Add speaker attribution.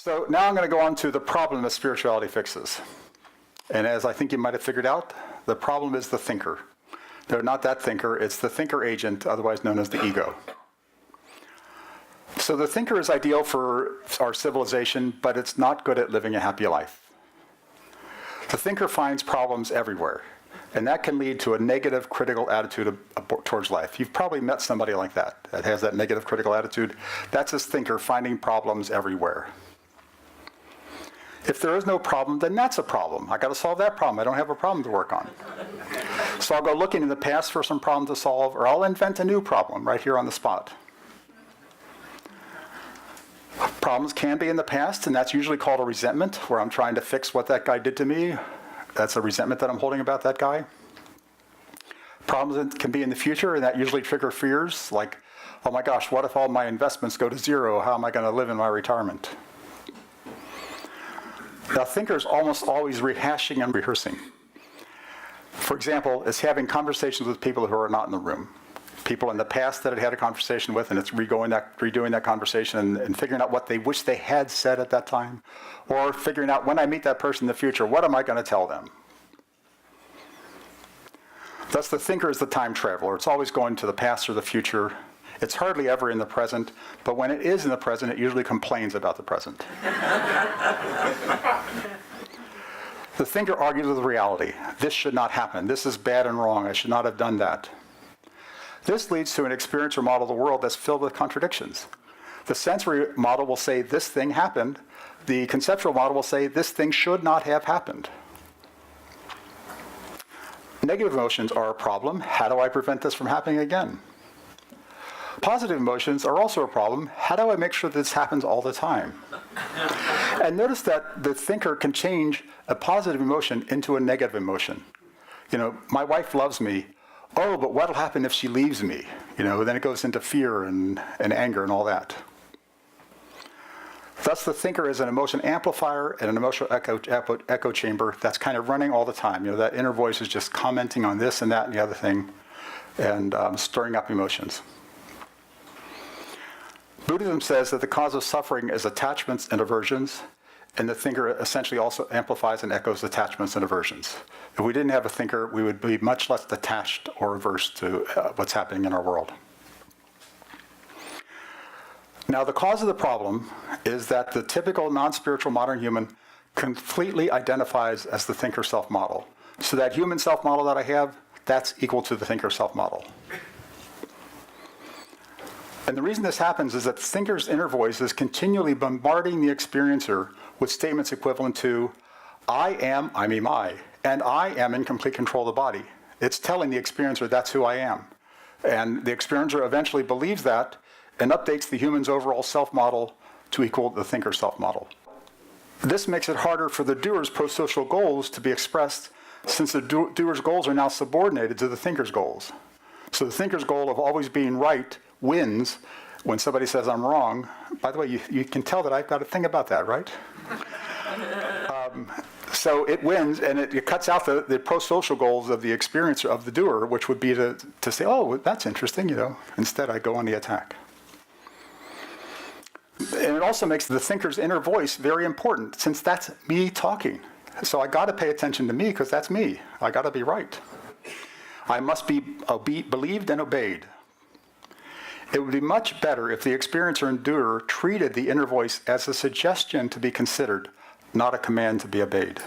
Speaker 1: So now I'm going to go on to the problem that spirituality fixes. And as I think you might have figured out, the problem is the thinker. No, not that thinker, it's the thinker agent, otherwise known as the ego. So the thinker is ideal for our civilization, but it's not good at living a happy life. The thinker finds problems everywhere, and that can lead to a negative critical attitude towards life. You've probably met somebody like that has that negative critical attitude. That's his thinker finding problems everywhere. If there is no problem, then that's a problem. I got to solve that problem. I don't have a problem to work on. So I'll go looking in the past for some problem to solve, or I'll invent a new problem right here on the spot. Problems can be in the past, and that's usually called a resentment, where I'm trying to fix what that guy did to me. That's a resentment that I'm holding about that guy. Problems can be in the future, and that usually trigger fears, like, oh my gosh, what if all my investments go to zero? How am I going to live in my retirement? Now, thinkers almost always rehashing and rehearsing. For example, it's having conversations with people who are not in the room. People in the past that it had a conversation with, and it's redoing that conversation and figuring out what they wish they had said at that time, or figuring out when I meet that person in the future, what am I going to tell them? Thus, the thinker is the time traveler. It's always going to the past or the future. It's hardly ever in the present, but when it is in the present, it usually complains about the present. The thinker argues with reality. This should not happen. This is bad and wrong. I should not have done that. This leads to an experience or model of the world that's filled with contradictions. The sensory model will say this thing happened. The conceptual model will say this thing should not have happened. Negative emotions are a problem. How do I prevent this from happening again? Positive emotions are also a problem. How do I make sure that this happens all the time? And notice that the thinker can change a positive emotion into a negative emotion. You know, my wife loves me. Oh, but what'll happen if she leaves me? You know, then it goes into fear and anger and all that. Thus, the thinker is an emotion amplifier and an emotional echo chamber that's kind of running all the time. You know, that inner voice is just commenting on this and that and the other thing and stirring up emotions. Buddhism says that the cause of suffering is attachments and aversions, and the thinker essentially also amplifies and echoes attachments and aversions. If we didn't have a thinker, we would be much less attached or averse to what's happening in our world. Now, the cause of the problem is that the typical non-spiritual modern human completely identifies as the thinker self model. So that human self model that I have, that's equal to the thinker self model. And the reason this happens is that the thinker's inner voice is continually bombarding the experiencer with statements equivalent to, I am, I mean I, and I am in complete control of the body. It's telling the experiencer that's who I am. And the experiencer eventually believes that and updates the human's overall self-model to equal the thinker self-model. This makes it harder for the doer's pro-social goals to be expressed, since the doer's goals are now subordinated to the thinker's goals. So the thinker's goal of always being right wins when somebody says I'm wrong. By the way, you can tell that I've got a thing about that, right? So it wins, and it cuts out the pro-social goals of the experiencer, of the doer, which would be to say, oh, that's interesting, you know. Instead, I go on the attack. And it also makes the thinker's inner voice very important, since that's me talking. So I got to pay attention to me, because that's me. I got to be right. I must be believed and obeyed. It would be much better if the experiencer and doer treated the inner voice as a suggestion to be considered, not a command to be obeyed.